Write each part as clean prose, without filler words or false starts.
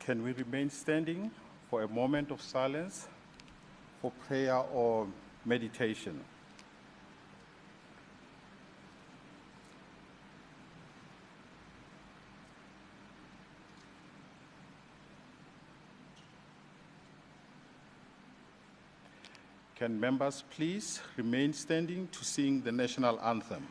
Can we remain standing for a moment of silence for prayer or meditation? Can members please remain standing to sing the national anthem?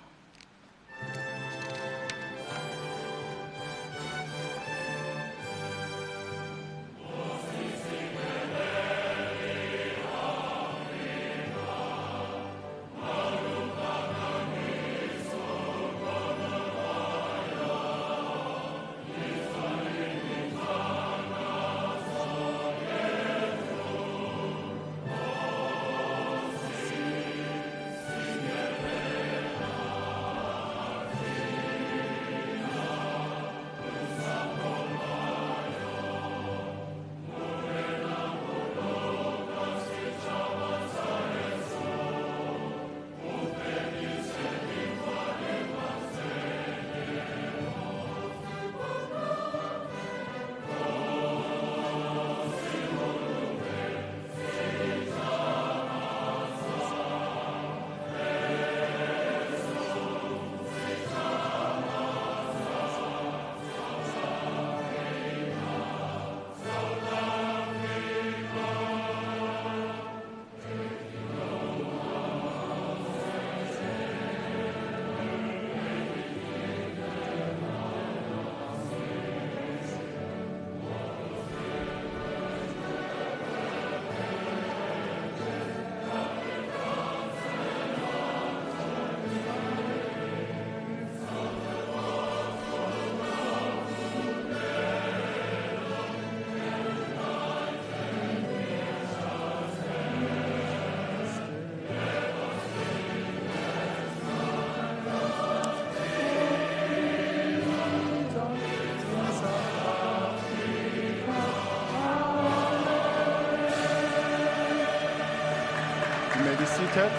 Seated.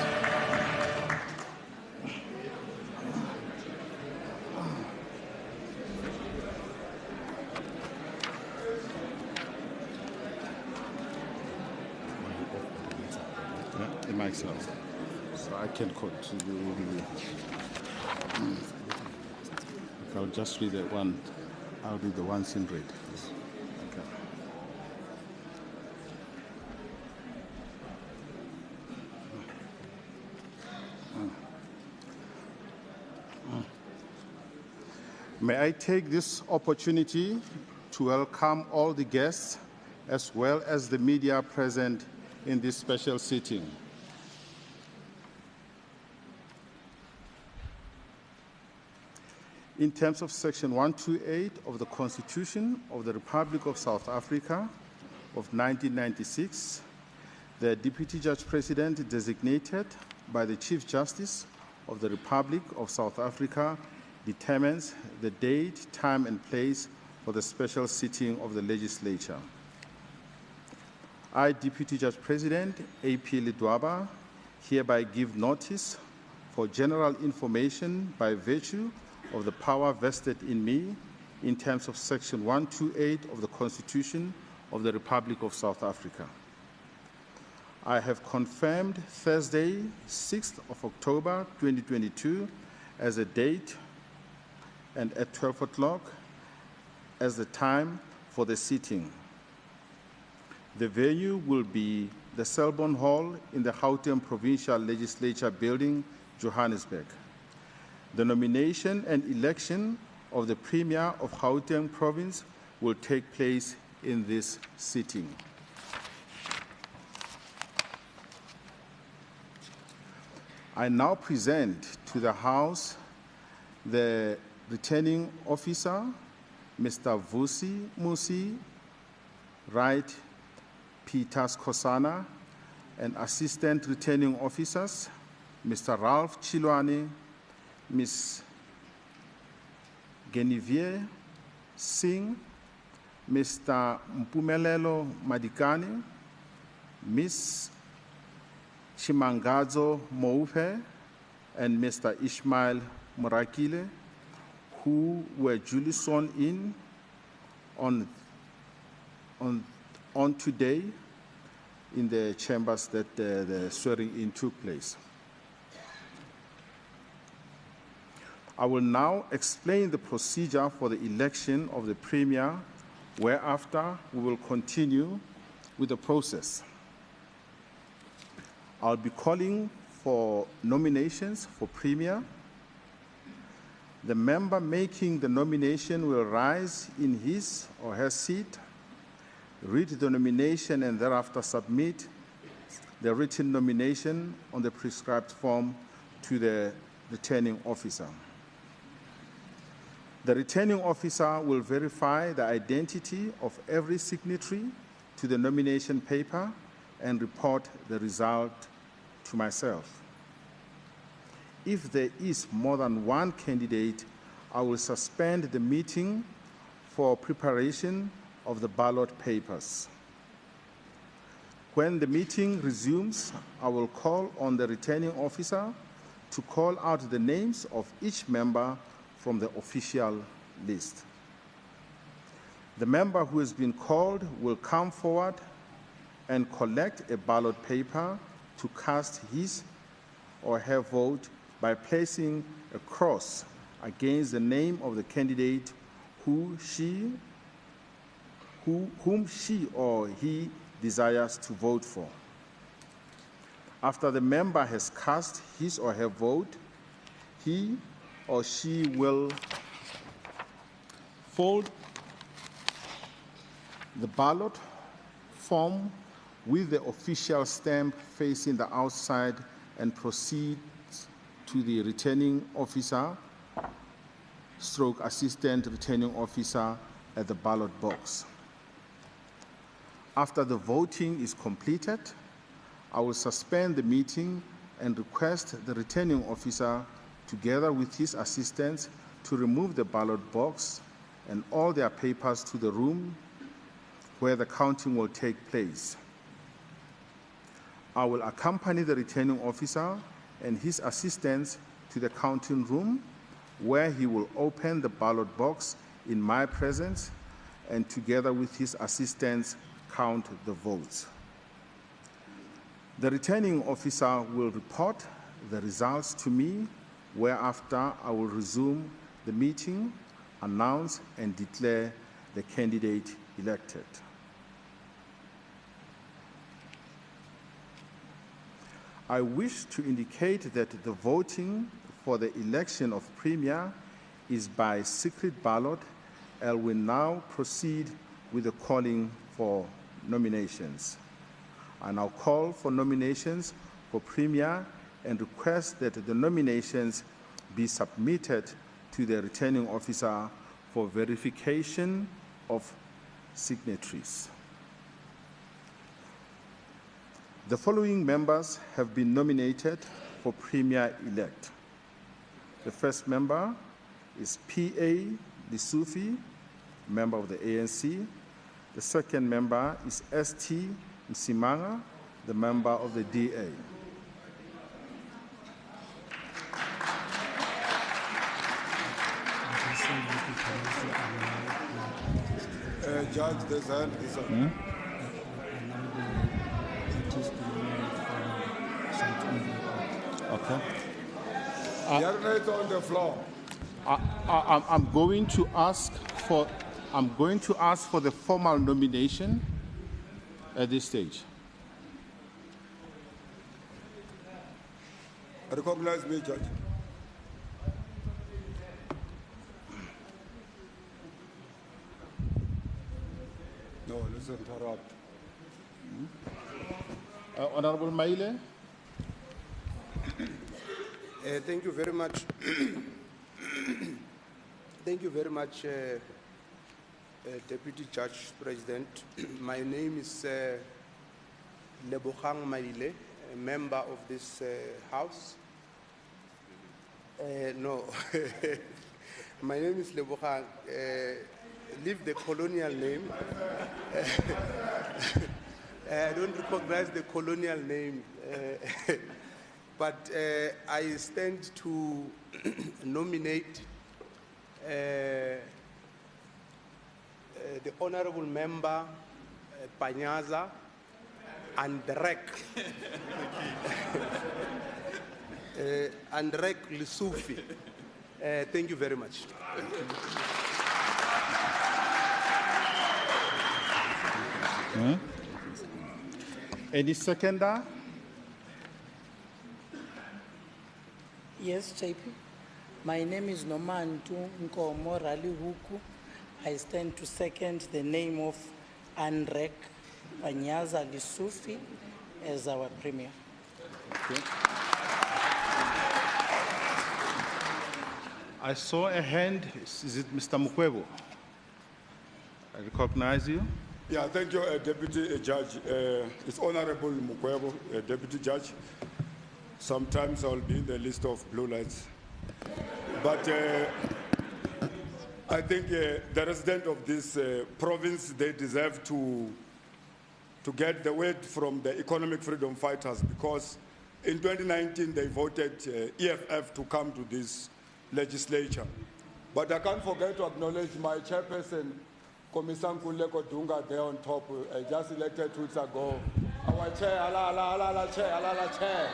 It makes sense. So I can continue. I'll just read the one. I'll read the ones in red. Okay. May I take this opportunity to welcome all the guests as well as the media present in this special sitting. In terms of Section 128 of the Constitution of the Republic of South Africa of 1996, the Deputy Judge President designated by the Chief Justice of the Republic of South Africa determines the date, time, and place for the special sitting of the legislature. I, Deputy Judge President A P Ledwaba, hereby give notice for general information by virtue of the power vested in me in terms of Section 128 of the Constitution of the Republic of South Africa. I have confirmed Thursday, 6th of October 2022 as a date and at 12 o'clock as the time for the sitting. The venue will be the Selborne Hall in the Gauteng Provincial Legislature building, Johannesburg. The nomination and election of the Premier of Gauteng Province will take place in this sitting. I now present to the House the Returning Officer, Mr. Vusi Musi, Right Peter Skosana, and Assistant Returning Officers, Mr. Ralph Chilwane, Ms. Genevieve Singh, Mr. Mpumelelo Madikani, Ms. Chimangazo Moupe, and Mr. Ishmael Murakile, who were duly sworn in on today in the chambers that the swearing-in took place. I will now explain the procedure for the election of the Premier, whereafter we will continue with the process. I'll be calling for nominations for Premier. The member making the nomination will rise in his or her seat, read the nomination, and thereafter submit the written nomination on the prescribed form to the returning officer. The returning officer will verify the identity of every signatory to the nomination paper and report the result to myself. If there is more than one candidate, I will suspend the meeting for preparation of the ballot papers. When the meeting resumes, I will call on the returning officer to call out the names of each member from the official list. The member who has been called will come forward and collect a ballot paper to cast his or her vote by placing a cross against the name of the candidate whom she or he desires to vote for. After the member has cast his or her vote, he or she will fold the ballot form with the official stamp facing the outside and proceed to the returning officer / assistant returning officer at the ballot box. After the voting is completed, I will suspend the meeting and request the returning officer, together with his assistants, to remove the ballot box and all their papers to the room where the counting will take place. I will accompany the returning officer and his assistants to the counting room, where he will open the ballot box in my presence and, together with his assistants, count the votes. The returning officer will report the results to me, whereafter I will resume the meeting, announce and declare the candidate elected. I wish to indicate that the voting for the election of Premier is by secret ballot, and will now proceed with the calling for nominations. I now call for nominations for Premier and request that the nominations be submitted to the returning officer for verification of signatories. The following members have been nominated for Premier-elect. The first member is P.A. Lisufi, member of the ANC. The second member is S.T. Msimanga, the member of the DA. Judge, there's hand. Okay. It's on the floor. I'm going to ask for the formal nomination at this stage. Recognize me, Judge. No, let's interrupt. Honorable Maile. Thank you very much. Thank you very much, Deputy Judge President. My name is Lebogang Maile, a member of this House. No, my name is Lebogang. Leave the colonial name. I don't recognize the colonial name. But I stand to the Honorable Member Panyaza Andrek Andrek Lissufi. Thank you very much. Any seconder? Yes, JP. My name is Nomantu Nkomo Rali Huku. I stand to second the name of Andrek Panyaza Lissufi as our Premier. Okay. I saw a hand. Is it Mr. Mukwebo? I recognize you. Yeah, thank you, Deputy Judge. It's Honorable Mukwebo, Deputy Judge. Sometimes I'll be in the list of blue lights. But I think the residents of this province, they deserve to get the word from the economic freedom fighters, because in 2019 they voted EFF to come to this legislature. But I can't forget to acknowledge my chairperson, Commissioner Kuleko Dunga, there on top, just elected 2 weeks ago. Our chair, chair.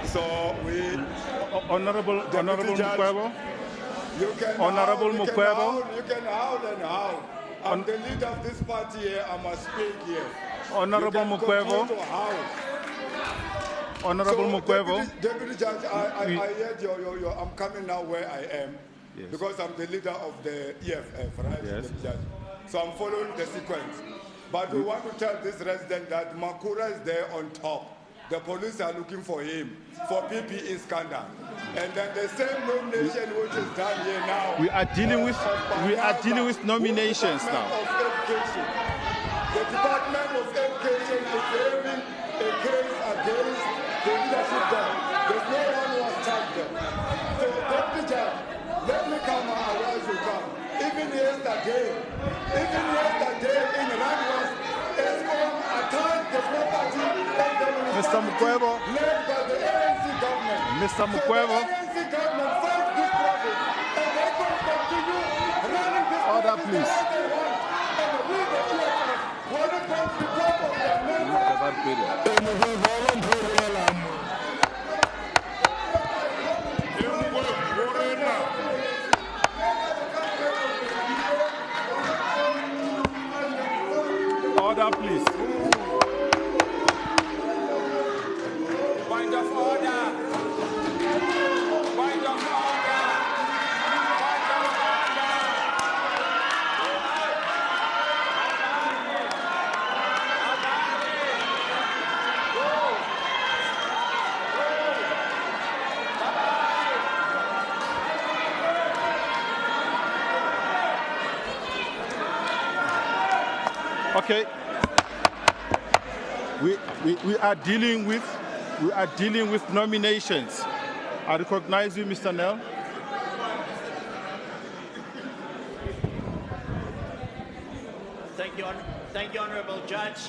So we... Honorable Mukwebo. You can howl and howl. I'm the leader of this party here, I must speak here. Honorable Mukwebo. Honorable Mukwebo. Deputy Judge, I heard your I'm coming now where I am. Yes. Because I'm the leader of the EFF, right? Yes. Judge. So I'm following the sequence. But we want to tell this resident that Makura is there on top. The police are looking for him for PPE scandal. And then the same nomination which is done here now. We are dealing with nominations now. The Department of Education is having a case against the leadership there. There's no one who has charged them. So, Deputy Judge, let me come and arise you come. Even yesterday in Randwas, ESCOM attacked the property of the Mr. Mukwebo. led by the ANC government. Mr. Mukwebo. So the ANC government fights this province, and they can continue running this Order, province please. the way they want. And we, the EFF, want to come to top of their Order, please. Point of order. Point of order. Point of Okay. We are dealing with nominations. I recognize you, Mr. Nell. Thank you, Honourable Judge.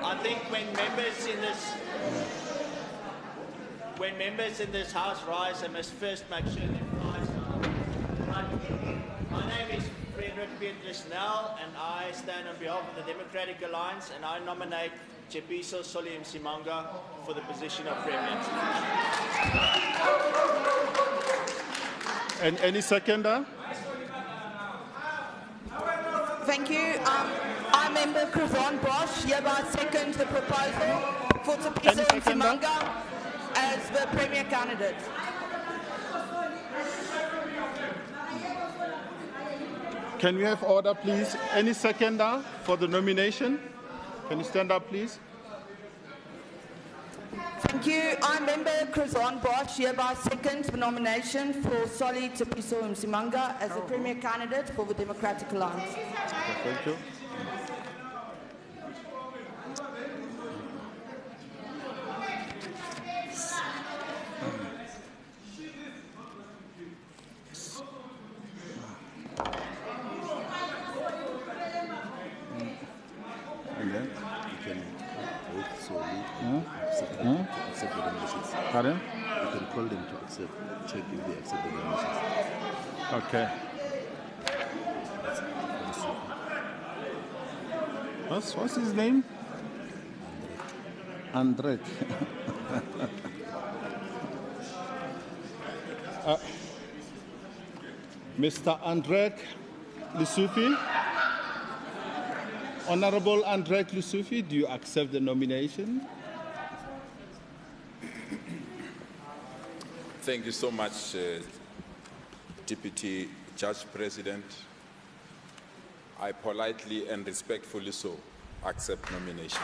I think when members in this House rise, I must first make sure they rise. My name is Frederick Beatrice Nell, and I stand on behalf of the Democratic Alliance, and I nominate Tshepiso Solly Msimanga for the position of Premier. And any seconder? Thank you. I member Kravon Bosch hereby second the proposal for Tshepiso Msimanga as the Premier candidate. Can we have order, please? Any seconder for the nomination? Can you stand up, please? Thank you. I member Kravon Bosch hereby second the nomination for Solly Tshepiso Msimanga as the Premier candidate for the Democratic Alliance. Okay, thank you. Pardon? You can call them to check if they accept the donations. Okay. What's his name? Andrek. Mr. Andrek Lusufi. Honorable Andrek Lusufi, do you accept the nomination? Thank you so much, Deputy Judge President. I politely and respectfully so accept nomination.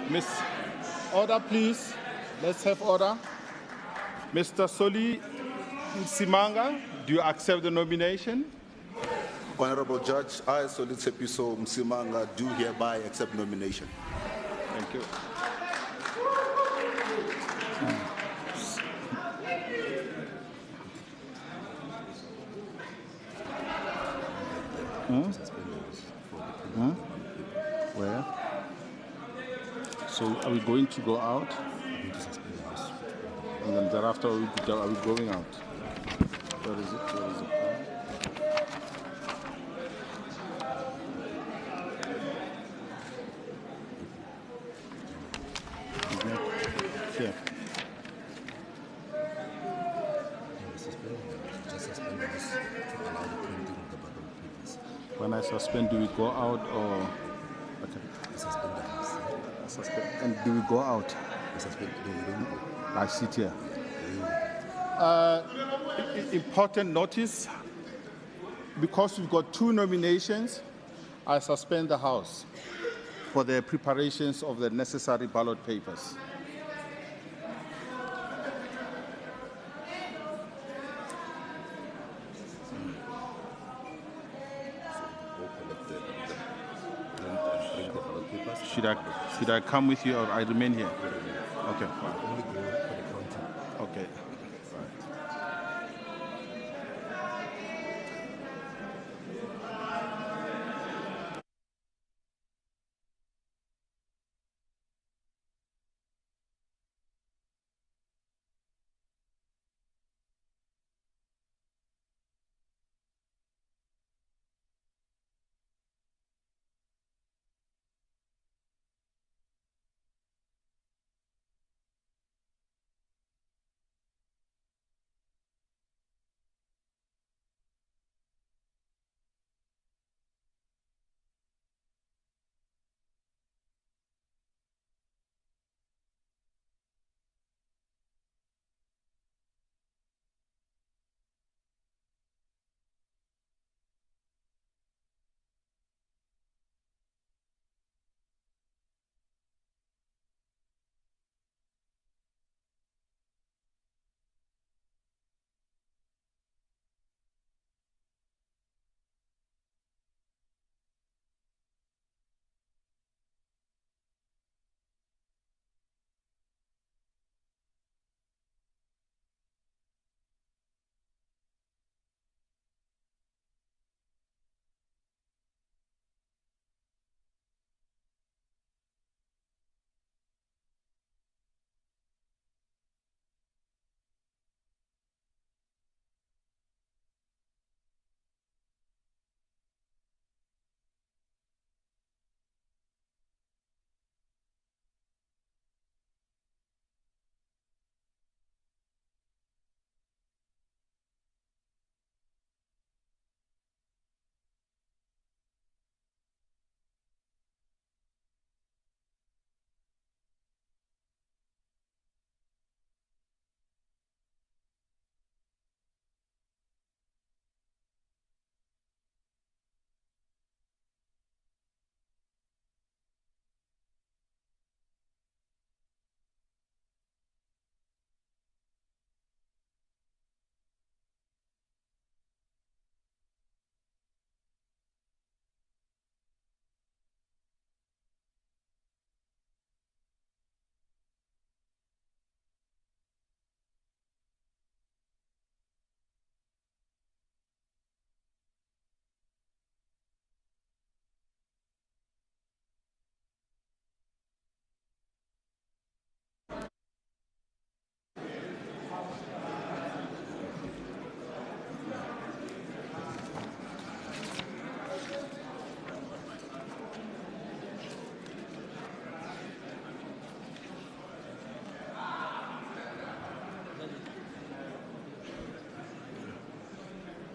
Miss, order please. Let's have order. Mr. Soli Msimanga, do you accept the nomination? Honorable Judge, I, Solid Sepiso Msimanga, do hereby accept nomination. Thank you. Where? So are we going to go out? And then thereafter are we going out? Where is it? Where is it? Here. When I suspend, do we go out or? Okay. And do we go out? I sit here. Important notice, because we've got two nominations, I suspend the House for the preparations of the necessary ballot papers. Should I come with you or I remain here? Okay, fine. Okay.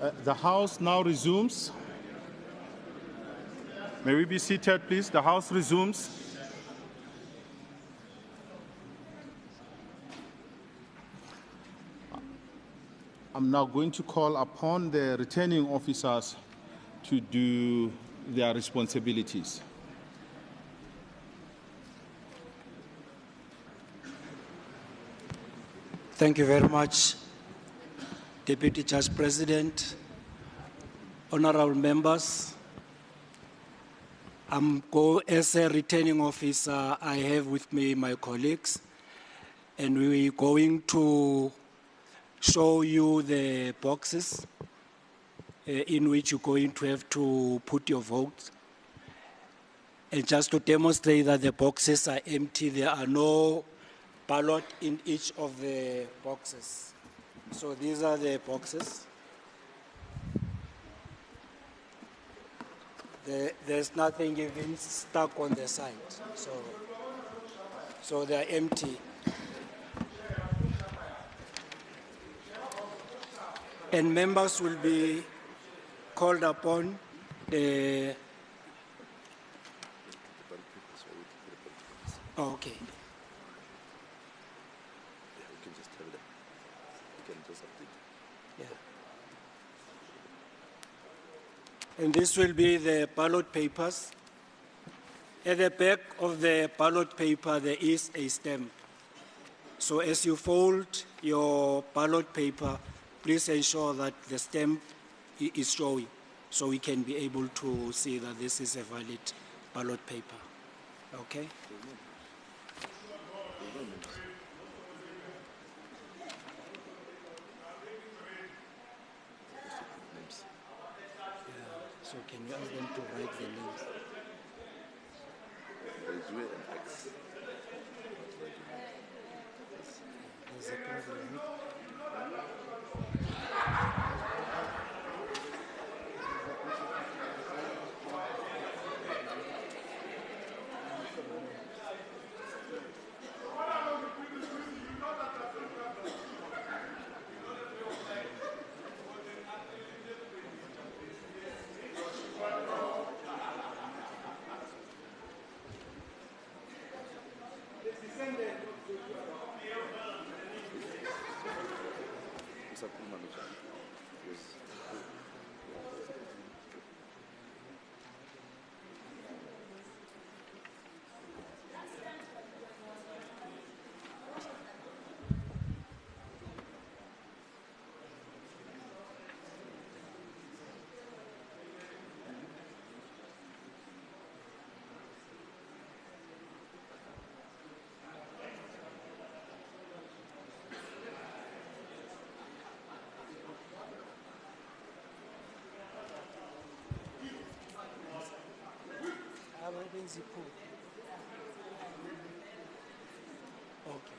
The House now resumes. May we be seated, please? The House resumes. I'm now going to call upon the returning officers to do their responsibilities. Thank you very much, Deputy Judge President, honorable members. As a returning officer, I have with me my colleagues, and we're going to show you the boxes in which you're going to have to put your votes. And just to demonstrate that the boxes are empty, there are no ballot in each of the boxes. So these are the boxes. There's nothing even stuck on the side. So they're empty. And members will be called upon. Okay. Yeah. And this will be the ballot papers. At the back of the ballot paper, there is a stamp. So as you fold your ballot paper, please ensure that the stamp is showing so we can be able to see that this is a valid ballot paper. Okay? So can you ask them to write the names? There's a problem. Okay.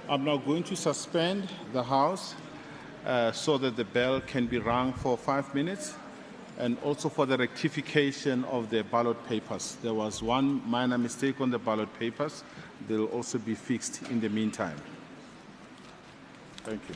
I'm now going to suspend the House so that the bell can be rung for 5 minutes, and also for the rectification of the ballot papers. There was one minor mistake on the ballot papers. They will also be fixed in the meantime. Thank you.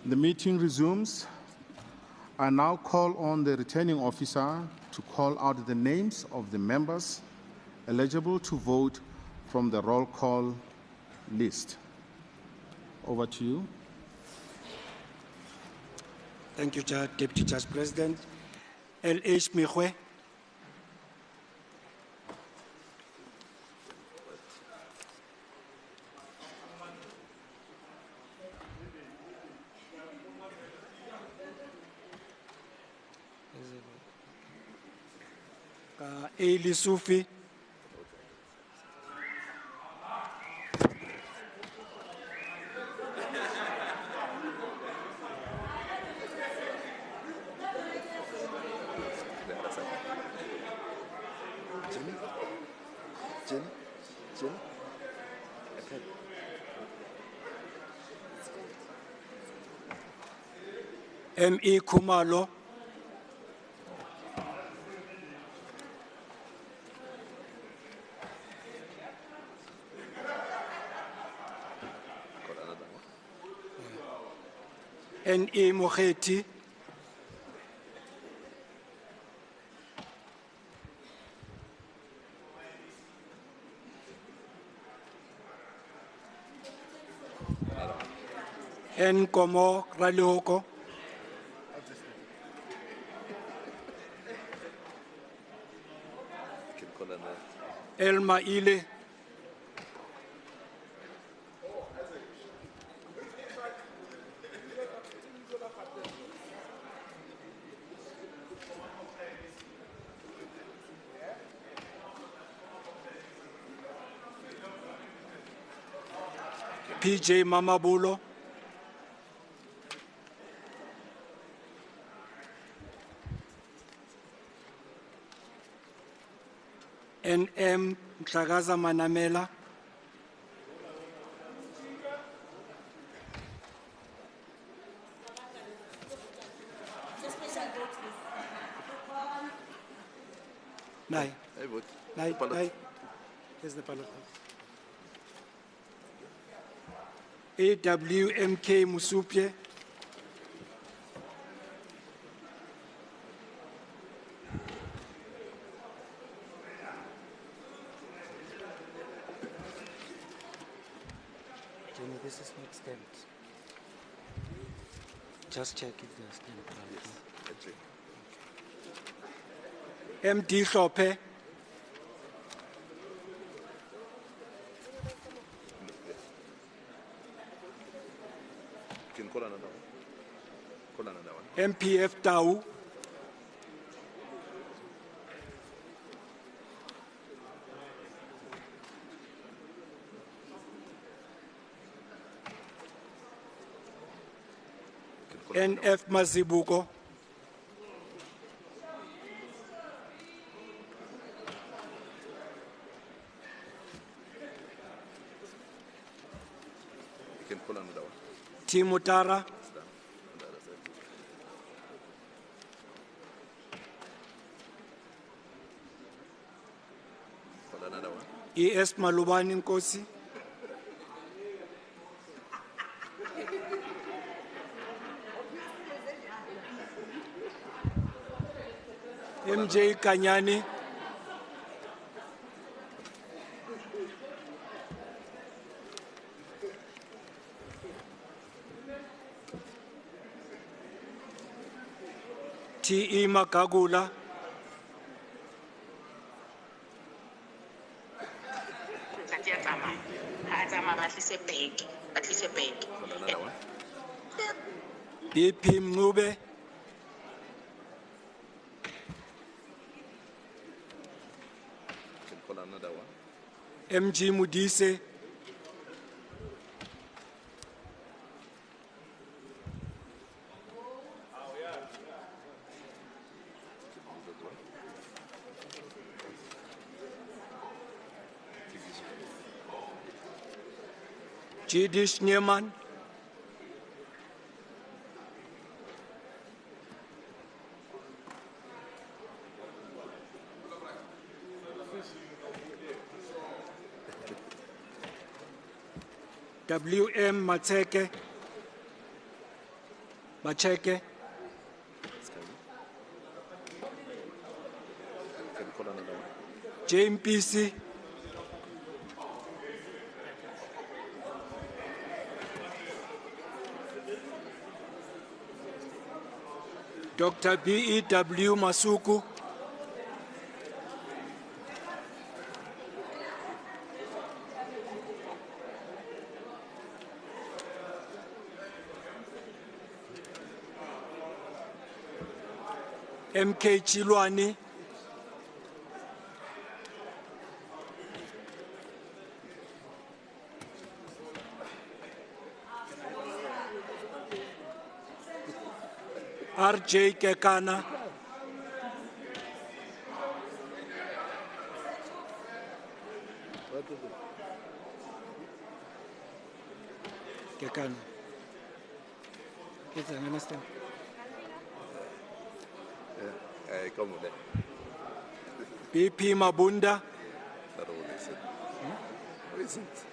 The meeting resumes. I now call on the returning officer to call out the names of the members eligible to vote from the roll call list. Over to you. Thank you, Deputy Judge President. L.H. Mihwe. A. Lisufi. M.E. Kumalo. N.E. Moheti. N. Komo Ralioko. Elma Ile. PJ Mamabulo. NM Mhlagaza Manamela. Nay. Nay. Here's the ballot. AWMK Musupye. Jenny, this is not stamped. Just check if they're stamped. Yes, MD Shope. MPF Tau. NF Mazibuko. You can pull another one. Timotara. ES Malubani Nkosi. MJ Kanyani. TE Makagula. BP Mngube. MG Mudise. Jidish Nieman. WM Mateke. Macheke, JMPC, Dr. B.E.W. Masuku, MK Chilwani, RJ Kekana, Kekana. Yes, I understand. Come on. BP Mabunda, What is it?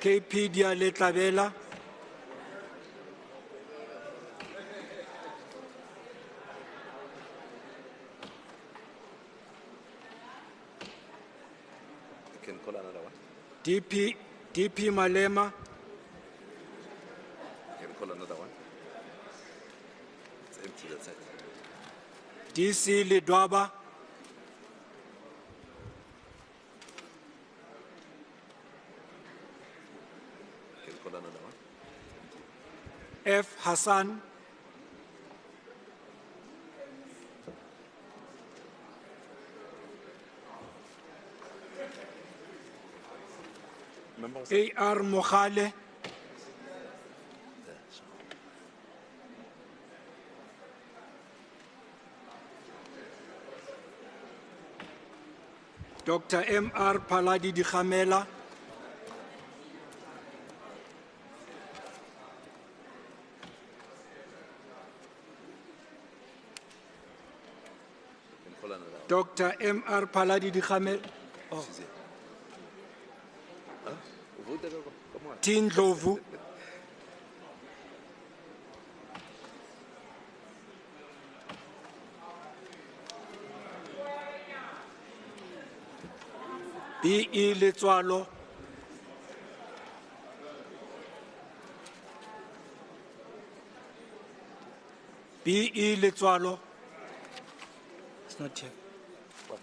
KP Dialetlabela, You can call another one. DP Malema, You can call another one. It's empty, that's it. DC Ledwaba, You can call another one. F. Hassan, Members? AR Mohale, Dr. M.R. Paladi Dikhamela, You can call another one. Dr. M.R. Paladi Dikhamela, She's here. Huh? Come on. Tindlovu, B.E. Letswalo, B.E. Letswalo, it's not here. What?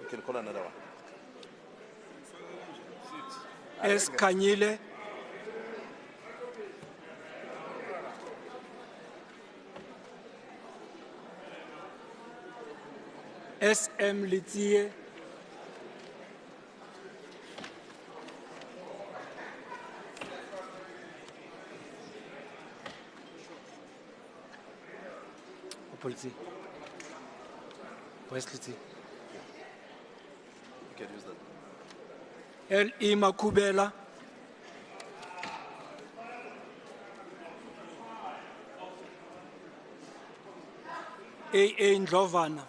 You can call another one. S. Kanyile, S.M. Litsie, Policy. Where's Litsie? You can use that. L.E. Makubela, A.A. Ndlovana,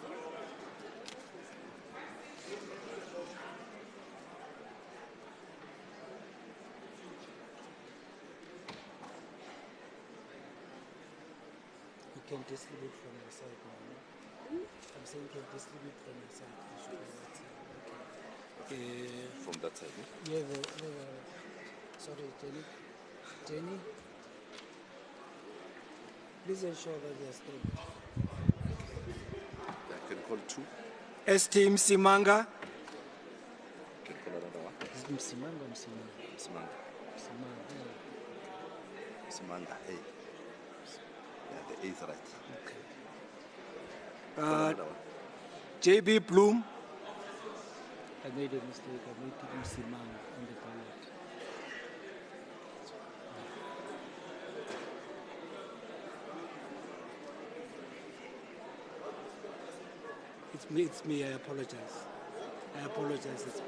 you can distribute from your side now. I'm saying you can distribute from your side. You should be that side. Okay. From that side. Eh? Yeah, sorry, Jenny, please ensure that they are stable. I can call two. Esteem Simanga, You can call another one. is it Simanga or Simanga? Simanga. Simanga. Simanga, A. Yeah, the A is right. Okay. Call another one. JB Bloom. I made a mistake. I made him Simanga on the ballot. It's me, I apologize. It's me.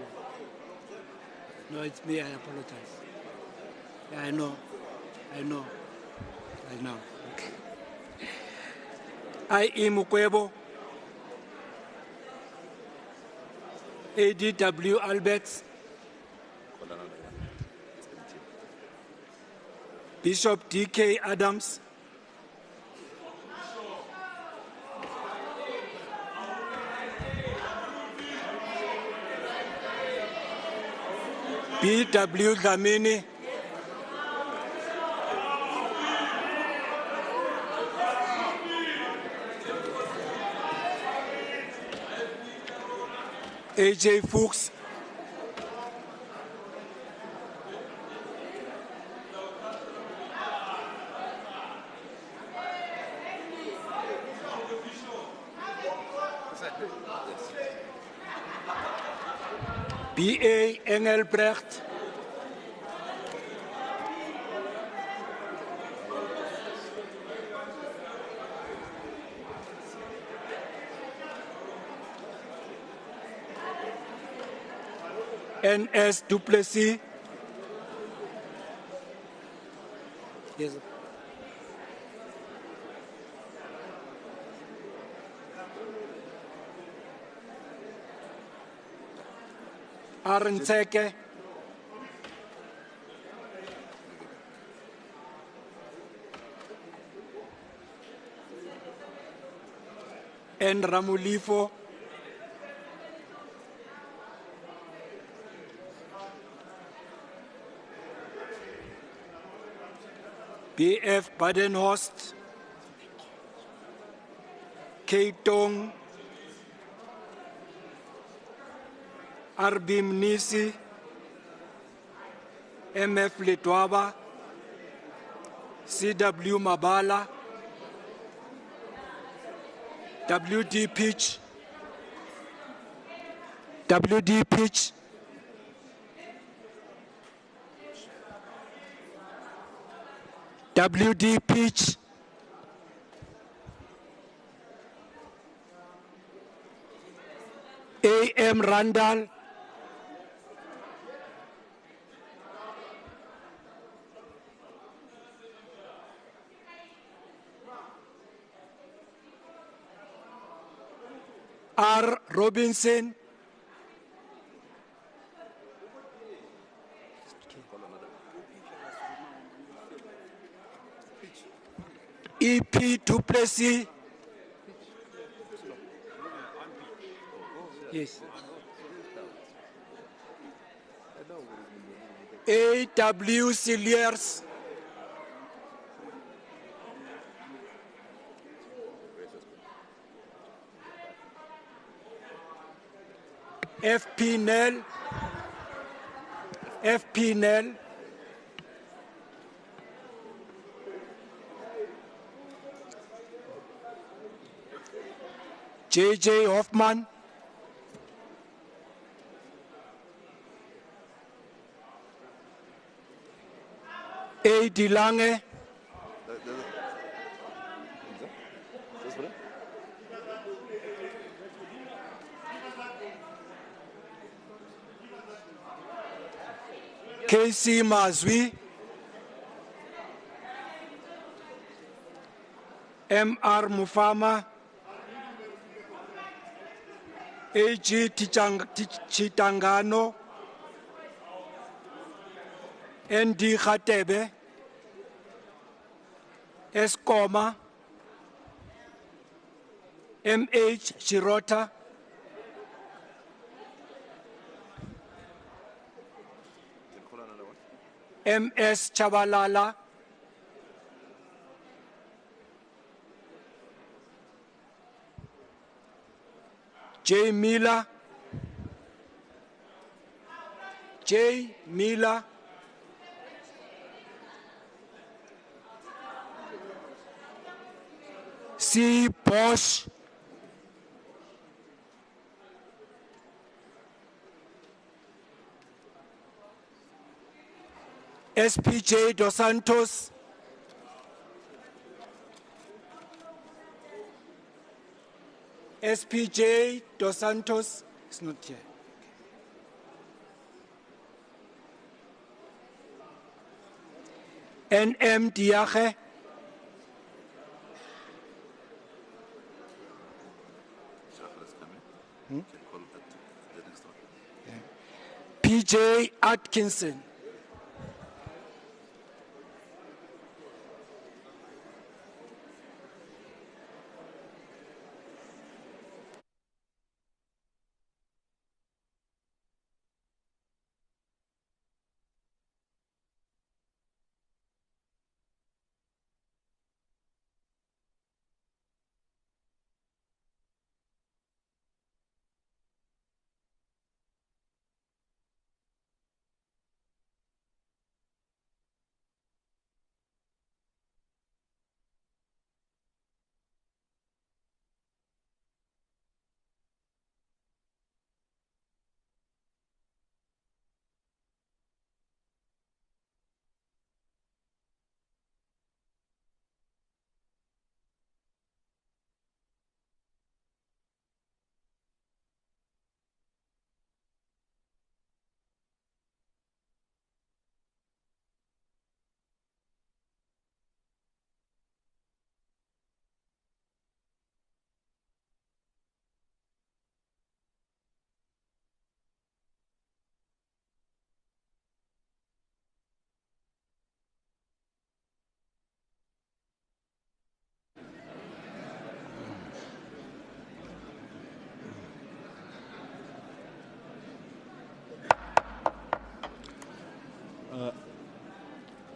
No, it's me, I apologize. Yeah, I know. Okay. I.E. Mukwebo. ADW Alberts, Bishop DK Adams, BW Dlamini, AJ Fuchs, BA Engelbrecht, NS Duplessis, yes, sir. Arnseke, N Ramulifo, BF Badenhorst, Keitong, RB Mnisi, MF Ledwaba, CW Mabala, WD Pitch, WD Pitch, WD Pitch, AM Randall, R. Robinson, EP Duplessis, yes, AW Cilliers, FP Nell, FP Nell, JJ Hoffman, A. Dilange, KC Mazwi, MR Mufama, AG Chitangano, ND Khatebe, Escoma, MH Shirota, MS Chabalala, J. Miller, J. Miller, C. Bosch, SPJ Dos Santos, SPJ Dos Santos is not here. NM Diache, DJ Atkinson.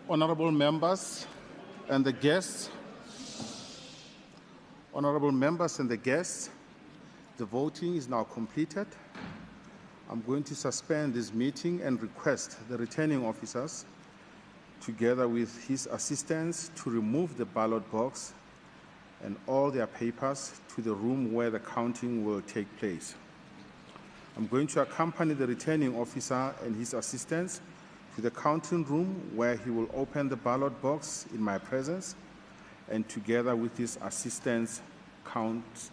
Honorable members and the guests, the voting is now completed. I'm going to suspend this meeting and request the returning officers, together with his assistants, to remove the ballot box and all their papers to the room where the counting will take place. I'm going to accompany the returning officer and his assistants to the counting room where he will open the ballot box in my presence and together with his assistants count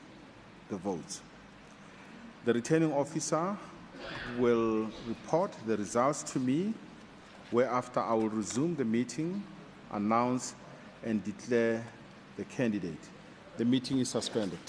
the votes. The returning officer will report the results to me, whereafter I will resume the meeting, announce and declare the candidate. The meeting is suspended.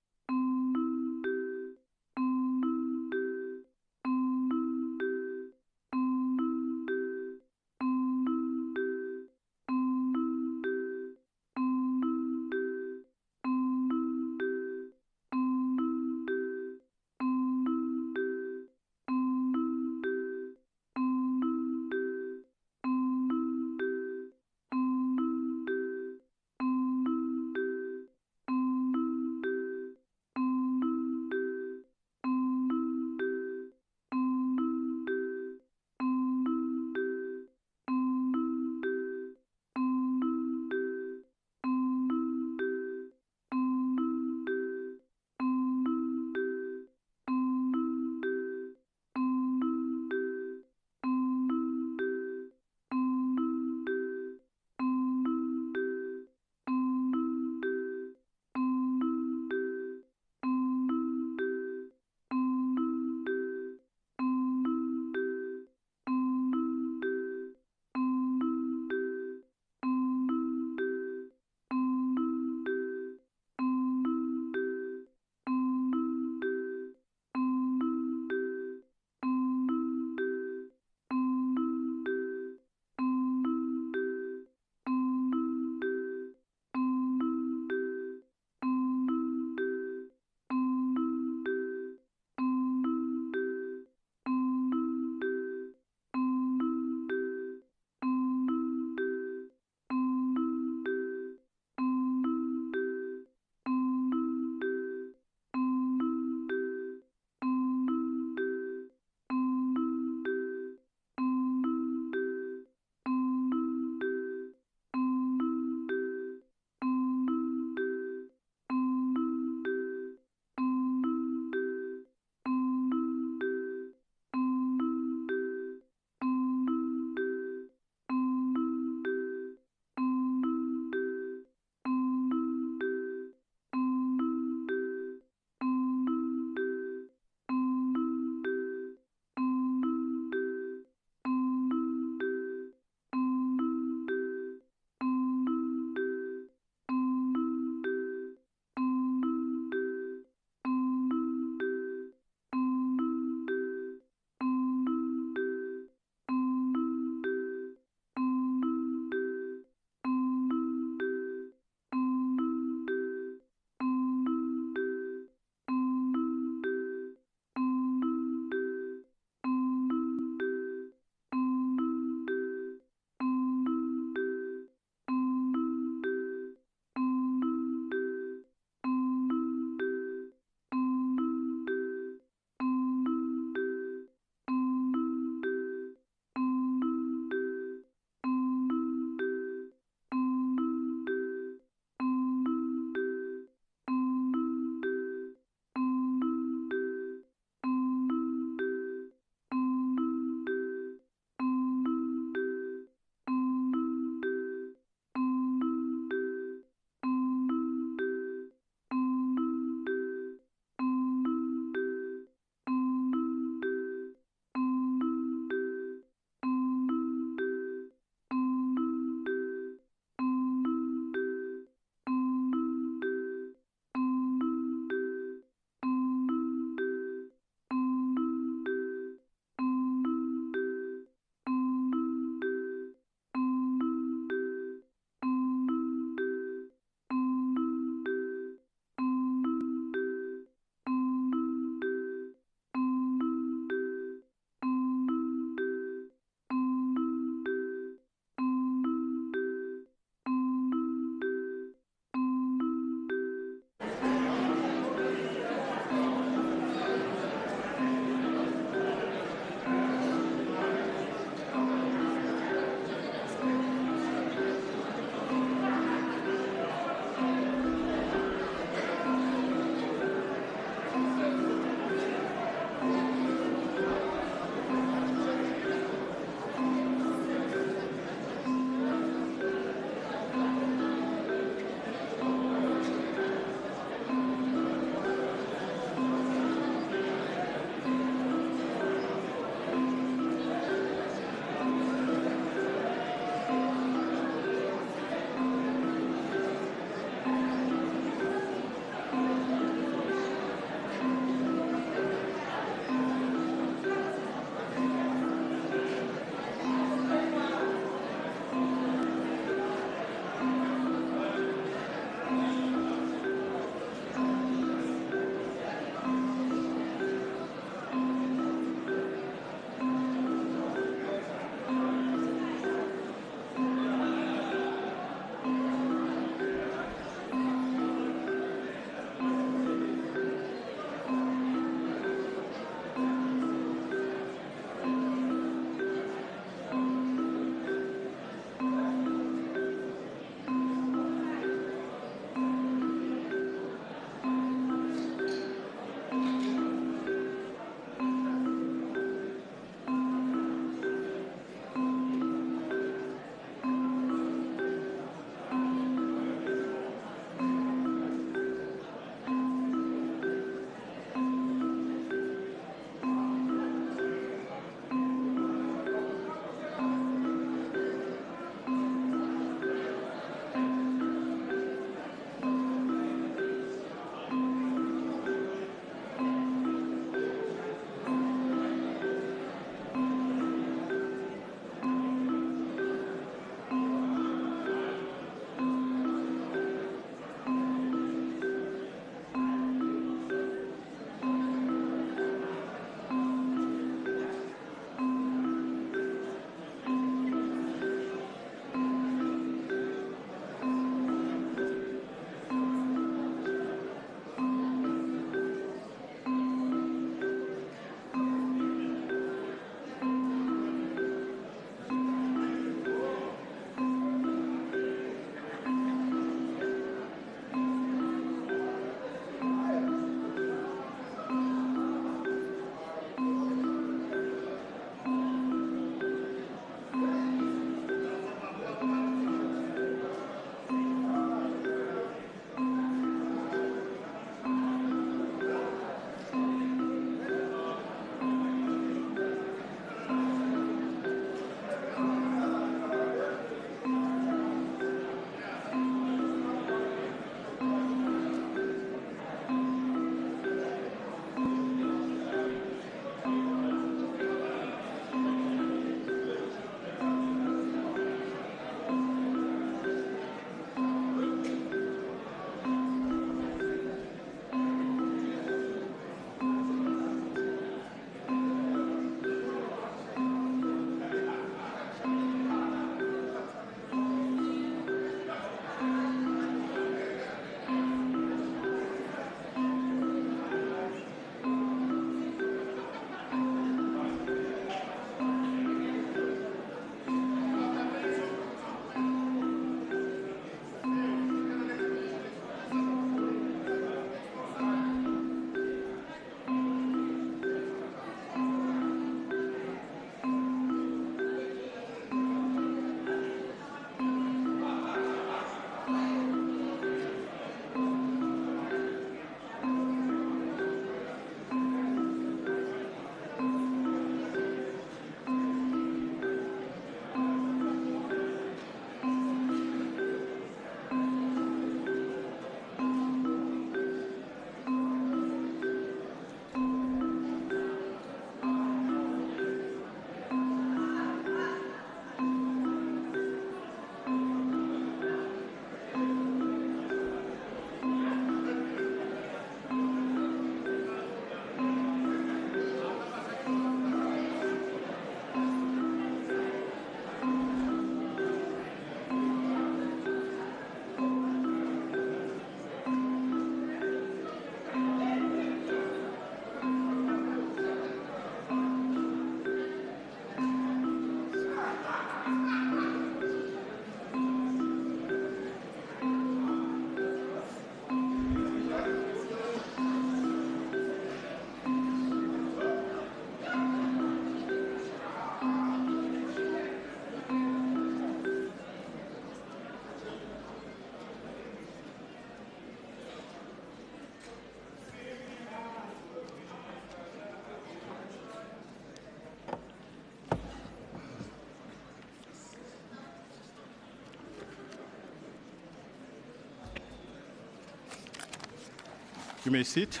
You may sit.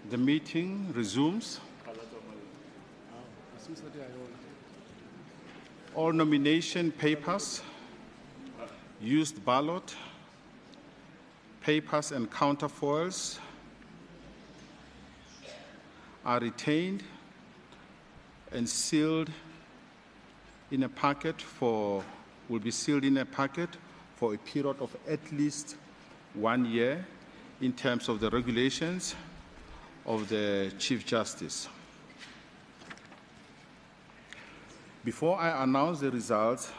The meeting resumes. All nomination papers, used ballot, papers and counterfoils are retained and sealed in a packet will be sealed in a packet for a period of at least 1 year in terms of the regulations of the Chief Justice. Before I announce the results,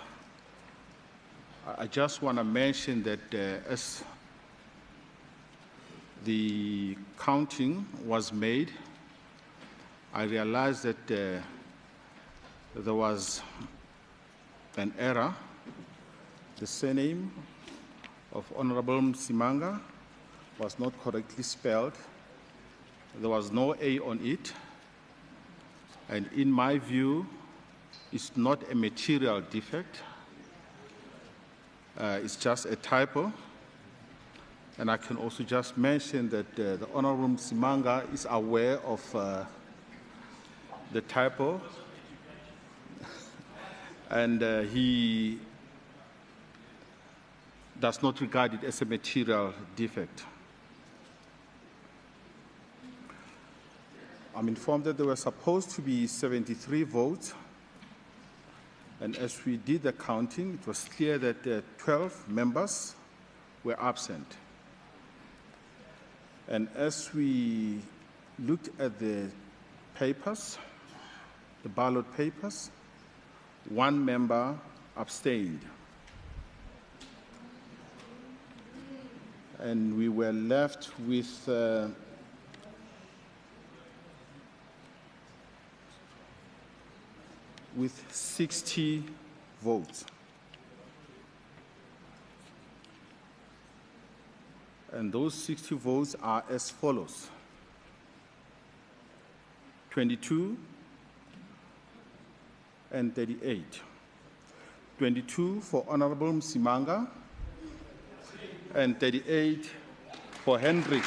I just want to mention that as the counting was made, I realized that there was an error. The surname of Honorable Msimanga was not correctly spelled. There was no A on it. And in my view, it's not a material defect. It's just a typo. And I can also just mention that the Honorable Msimanga is aware of the typo. And he does not regard it as a material defect. I'm informed that there were supposed to be 73 votes, and as we did the counting, it was clear that 12 members were absent. And as we looked at the papers, the ballot papers, one member abstained. And we were left with 60 votes. And those 60 votes are as follows: 22 and 38. 22 for Honorable Msimanga and 38 for Hendrik.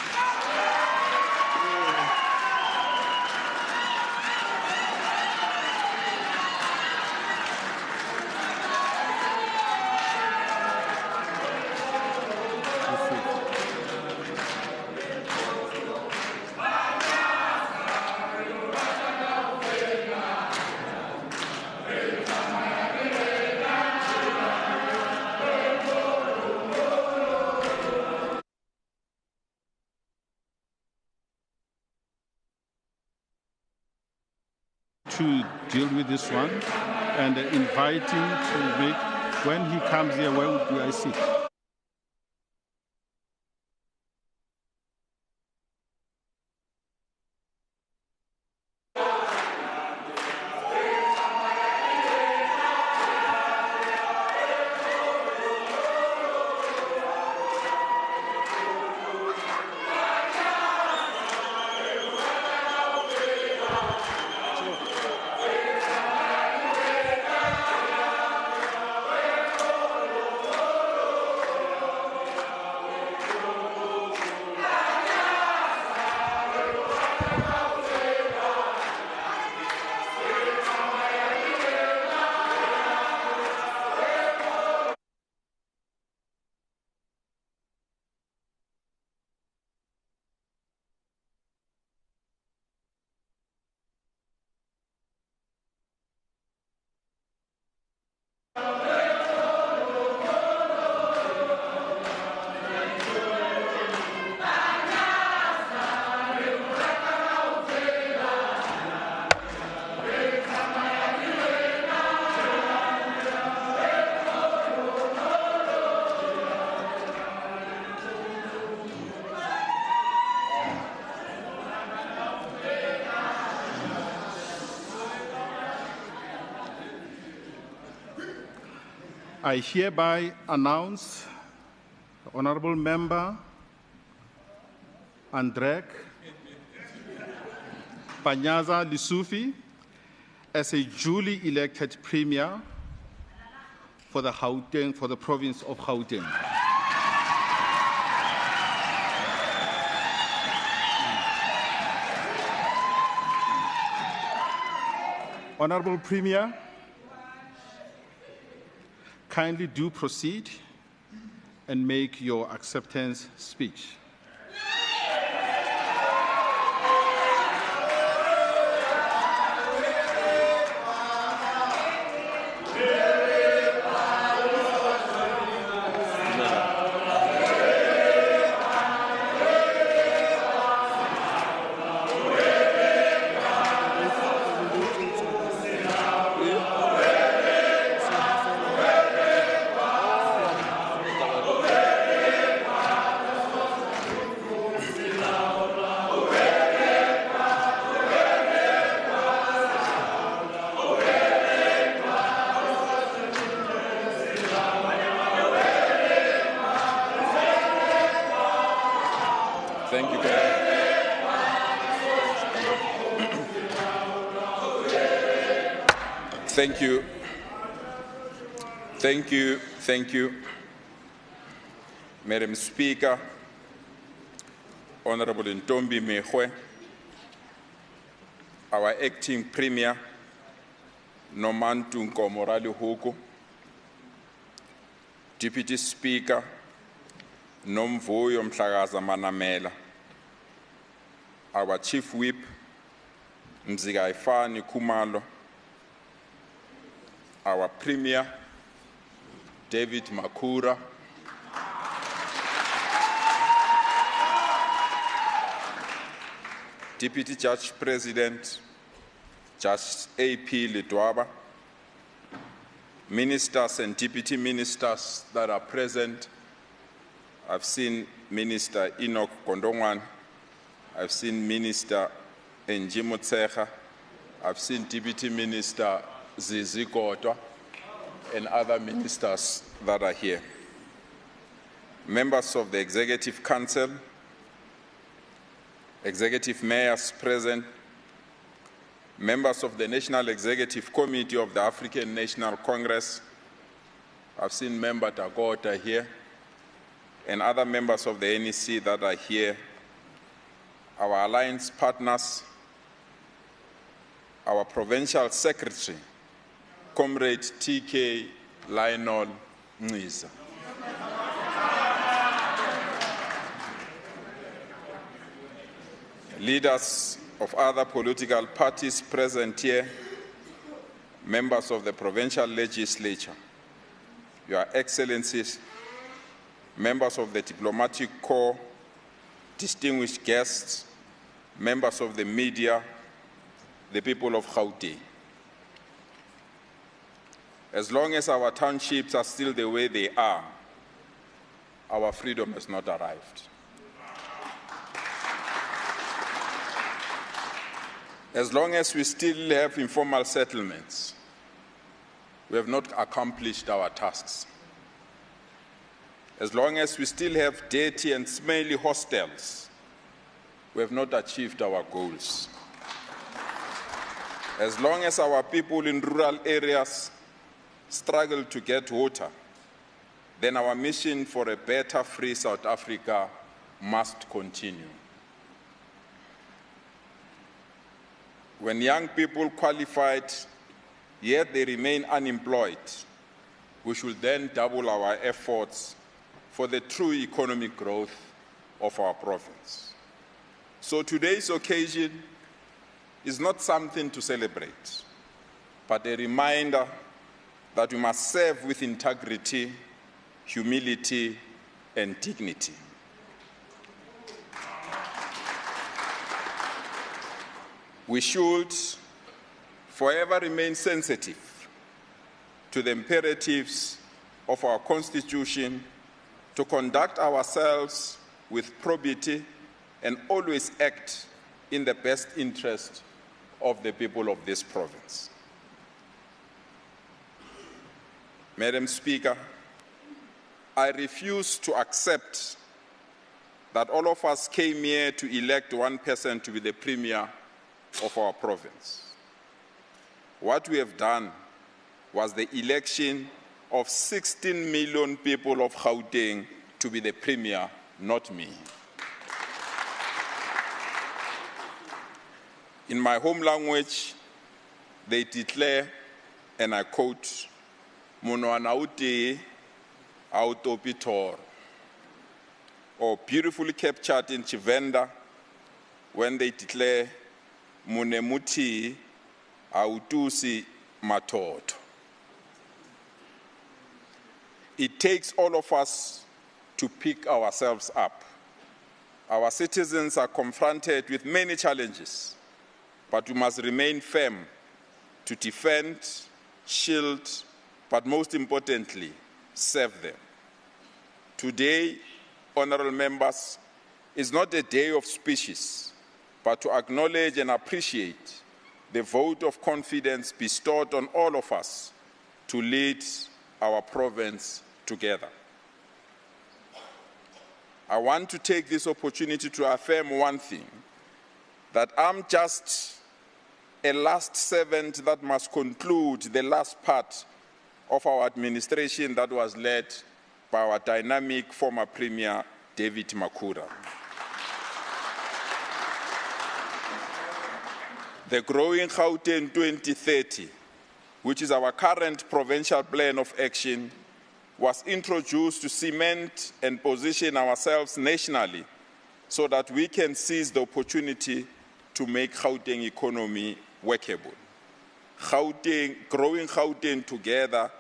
To deal with this one and invite him to make, when he comes here, where do I sit? I hereby announce the Honorable Member Andrek Panyaza Lisufi as a duly elected Premier for the province of Gauteng. Honorable Premier, kindly do proceed and make your acceptance speech. Thank you. Thank you. Thank you. Thank you. Madam Speaker, Honorable Ntombi Mehwe, our acting Premier, Nomantu Nkomorali Huku, Deputy Speaker, Nomvuyo Mhlakaza Manamela, our Chief Whip, Mzigaifani Kumalo, our Premier, David Makura, Deputy Judge President, Judge A P Ledwaba, ministers and deputy ministers that are present. I've seen Minister Enoch Kondongwan, I've seen Minister Njimo Tsecha, I've seen Deputy Minister Zizi Kodwa, and other ministers that are here. Members of the Executive Council, Executive Mayors present, members of the National Executive Committee of the African National Congress, I've seen Member Tagota here, and other members of the NEC that are here, our alliance partners, our Provincial Secretary, Comrade TK Lionel Ngiza. Leaders of other political parties present here, members of the Provincial Legislature, Your Excellencies, members of the Diplomatic Corps, distinguished guests, members of the media, the people of Gauteng. As long as our townships are still the way they are, our freedom has not arrived. As long as we still have informal settlements, we have not accomplished our tasks. As long as we still have dirty and smelly hostels, we have not achieved our goals. As long as our people in rural areas struggle to get water, then our mission for a better free South Africa must continue. When young people qualified, yet they remain unemployed, we should then double our efforts for the true economic growth of our province. So today's occasion is not something to celebrate, but a reminder that we must serve with integrity, humility, and dignity. We should forever remain sensitive to the imperatives of our Constitution to conduct ourselves with probity and always act in the best interest of the people of this province. Madam Speaker, I refuse to accept that all of us came here to elect one person to be the Premier of our province. What we have done was the election of 16 million people of Gauteng to be the Premier, not me. In my home language, they declare, and I quote, "Monwana uti autopitor," or beautifully captured in Chivenda when they declare, "Munemuti autusi matoto." It takes all of us to pick ourselves up. Our citizens are confronted with many challenges, but we must remain firm to defend, shield, but most importantly, serve them. Today, honorable members, is not a day of speeches, but to acknowledge and appreciate the vote of confidence bestowed on all of us to lead our province together. I want to take this opportunity to affirm one thing, that I'm just a last servant that must conclude the last part of our administration that was led by our dynamic former Premier, David Makhura. The Growing Gauteng 2030, which is our current provincial plan of action, was introduced to cement and position ourselves nationally so that we can seize the opportunity to make Gauteng economy workable. Growing Gauteng together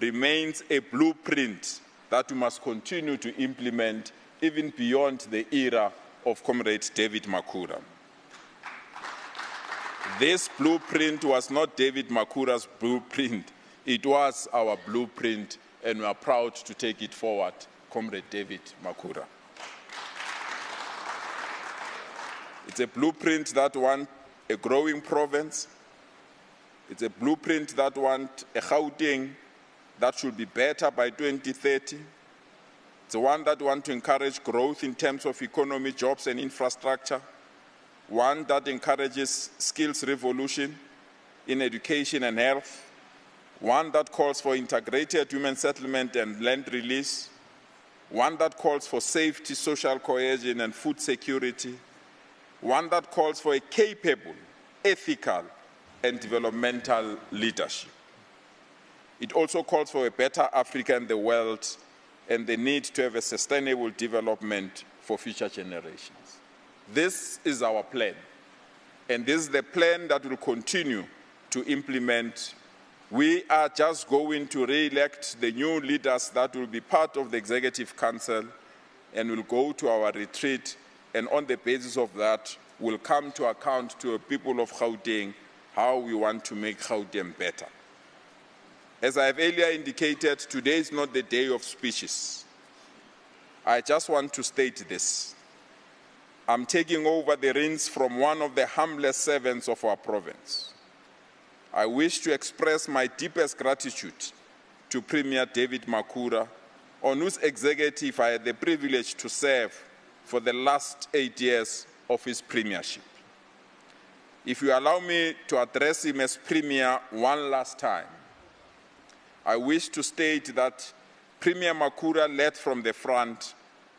remains a blueprint that we must continue to implement even beyond the era of Comrade David Makhura. This blueprint was not David Makhura's blueprint, it was our blueprint, and we are proud to take it forward, Comrade David Makhura. It's a blueprint that wants a growing province. It's a blueprint that wants a Gauteng that should be better by 2030. It's one that wants to encourage growth in terms of economy, jobs, and infrastructure. One that encourages skills revolution in education and health. One that calls for integrated human settlement and land release. One that calls for safety, social cohesion, and food security. One that calls for a capable, ethical, and developmental leadership. It also calls for a better Africa in the world and the need to have a sustainable development for future generations. This is our plan, and this is the plan that we'll continue to implement. We are just going to re-elect the new leaders that will be part of the Executive Council, and we'll go to our retreat, and on the basis of that, we'll come to account to the people of Gauteng how we want to make Gauteng better. As I have earlier indicated, today is not the day of speeches. I just want to state this. I'm taking over the reins from one of the humblest servants of our province. I wish to express my deepest gratitude to Premier David Makhura, on whose executive I had the privilege to serve for the last 8 years of his premiership. If you allow me to address him as Premier one last time, I wish to state that Premier Makhura led from the front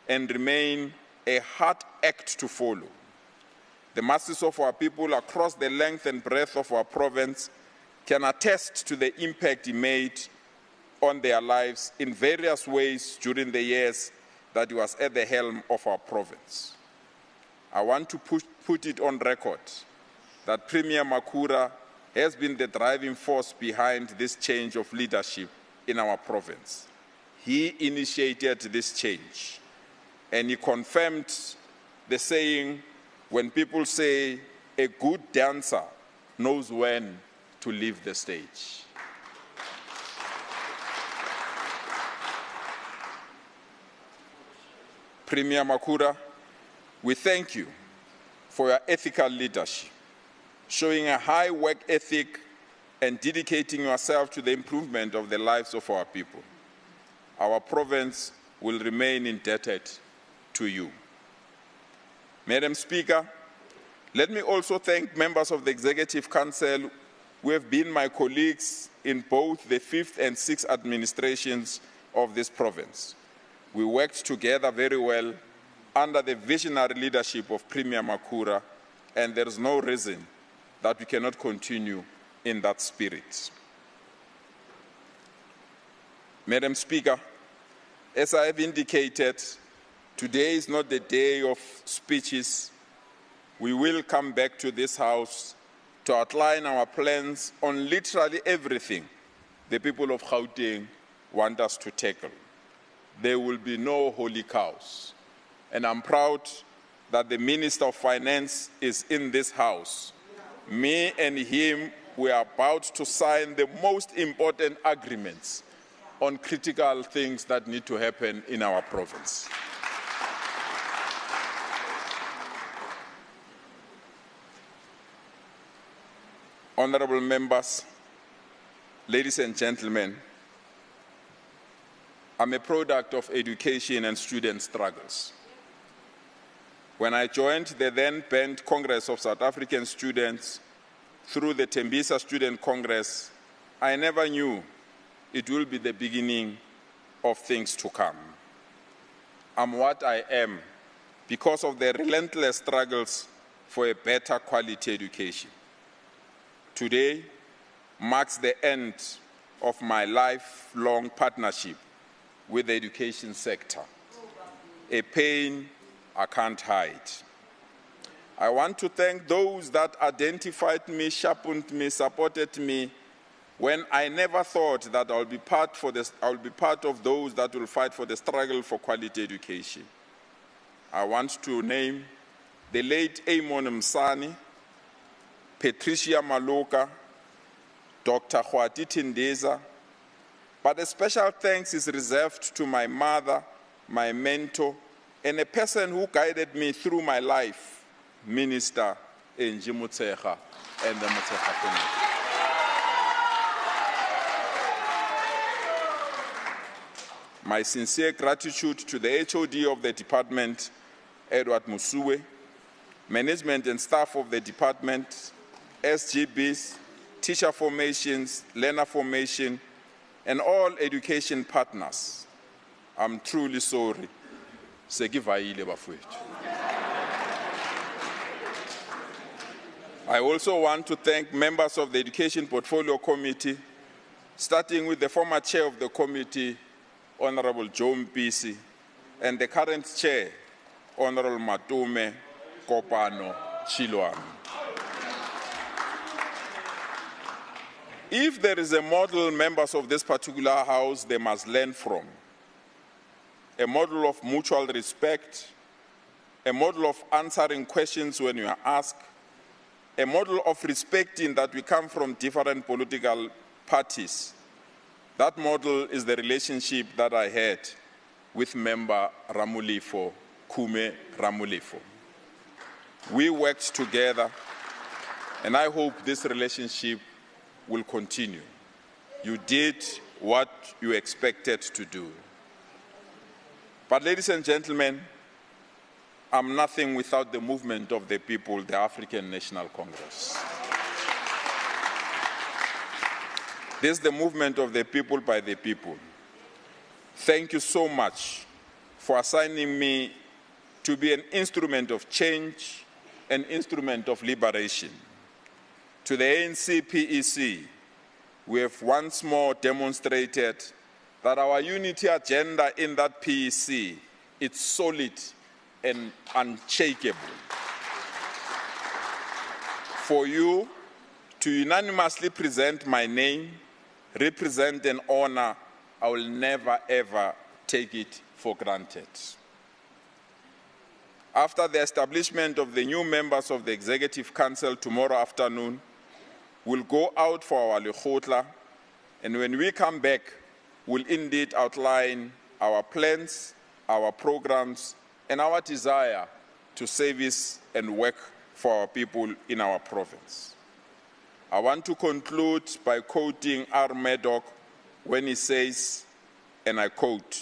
and remain a hard act to follow. The masses of our people across the length and breadth of our province can attest to the impact he made on their lives in various ways during the years that he was at the helm of our province. I want to put it on record that Premier Makhura has been the driving force behind this change of leadership in our province. He initiated this change, and he confirmed the saying, when people say a good dancer knows when to leave the stage. Premier Makhura, we thank you for your ethical leadership, showing a high work ethic and dedicating yourself to the improvement of the lives of our people. Our province will remain indebted to you. Madam Speaker, let me also thank members of the Executive Council who have been my colleagues in both the 5th and 6th administrations of this province. We worked together very well under the visionary leadership of Premier Makhura, and there is no reason that we cannot continue in that spirit. Madam Speaker, as I have indicated, today is not the day of speeches. We will come back to this House to outline our plans on literally everything the people of Gauteng want us to tackle. There will be no holy cows. And I'm proud that the Minister of Finance is in this House. Me and him, we are about to sign the most important agreements on critical things that need to happen in our province. Honorable members, ladies and gentlemen, I'm a product of education and student struggles. When I joined the then banned Congress of South African Students through the Tembisa Student Congress, I never knew it will be the beginning of things to come. I'm what I am because of the relentless struggles for a better quality education. Today marks the end of my lifelong partnership with the education sector, a pain I can't hide. I want to thank those that identified me, sharpened me, supported me when I never thought that I'll be part of those that will fight for the struggle for quality education. I want to name the late Amon Msani, Patricia Maloka, Dr. Khwati Tindeza, but a special thanks is reserved to my mother, my mentor, and a person who guided me through my life, Minister Enji Motshekga and the Motshekga family. My sincere gratitude to the HOD of the department, Edward Musuwe, management and staff of the department, SGBs, teacher formations, learner formation, and all education partners. I'm truly sorry. I also want to thank members of the Education Portfolio Committee, starting with the former chair of the committee, Honorable Joe Mpisi, and the current chair, Honorable Matume Kopano Chilwano. If there is a model members of this particular House they must learn from, a model of mutual respect, a model of answering questions when you are asked, a model of respecting that we come from different political parties. That model is the relationship that I had with member Ramulifo, Kume Ramulifo. We worked together, and I hope this relationship will continue. You did what you expected to do. But ladies and gentlemen, I'm nothing without the movement of the people, the African National Congress. This is the movement of the people by the people. Thank you so much for assigning me to be an instrument of change, an instrument of liberation. To the ANC PEC, we have once more demonstrated that our unity agenda in that PEC is solid and unshakable. For you to unanimously present my name, represent and honor, I will never ever take it for granted. After the establishment of the new members of the Executive Council tomorrow afternoon, we'll go out for our lekgotla, and when we come back, we'll indeed outline our plans, our programs, and our desire to service and work for our people in our province. I want to conclude by quoting R. Murdoch when he says, and I quote,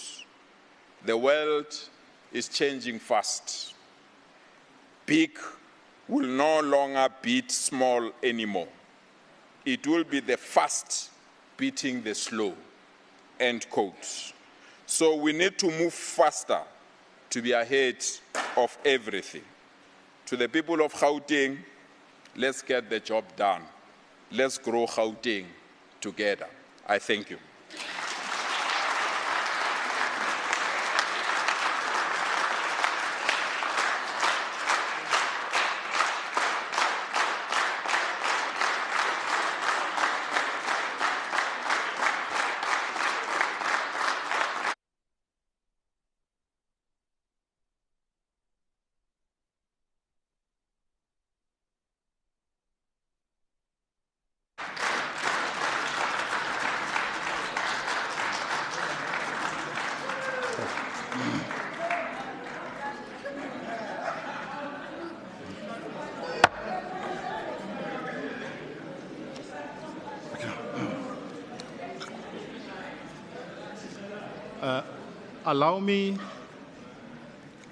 "The world is changing fast. Big will no longer beat small anymore. It will be the fast beating the slow," end quote. So we need to move faster to be ahead of everything. To the people of Gauteng, let's get the job done. Let's grow Gauteng together. I thank you.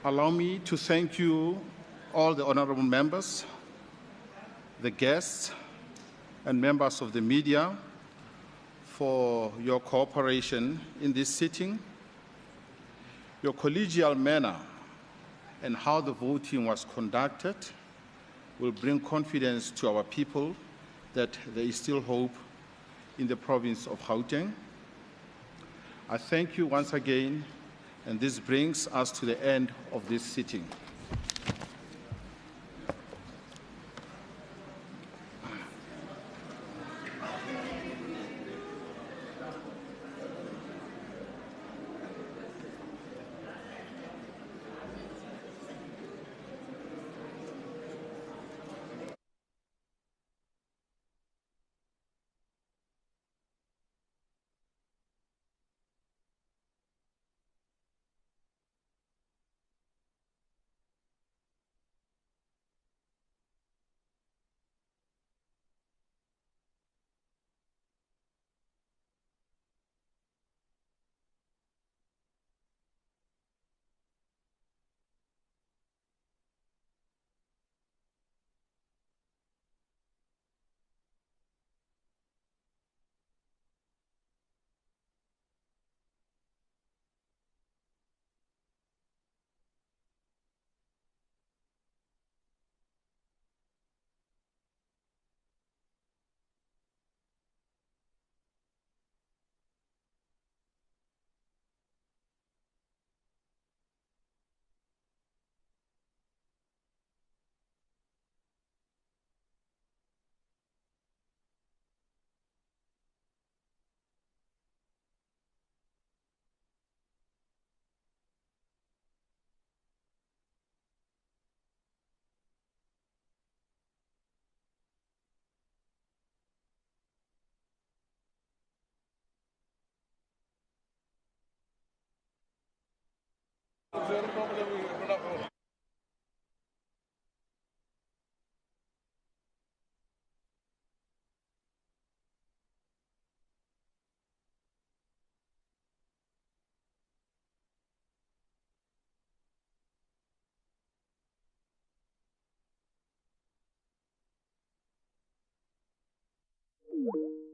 Allow me to thank you, all the honorable members, the guests, and members of the media for your cooperation in this sitting. Your collegial manner and how the voting was conducted will bring confidence to our people that there is still hope in the province of Gauteng. I thank you once again, and this brings us to the end of this sitting. you.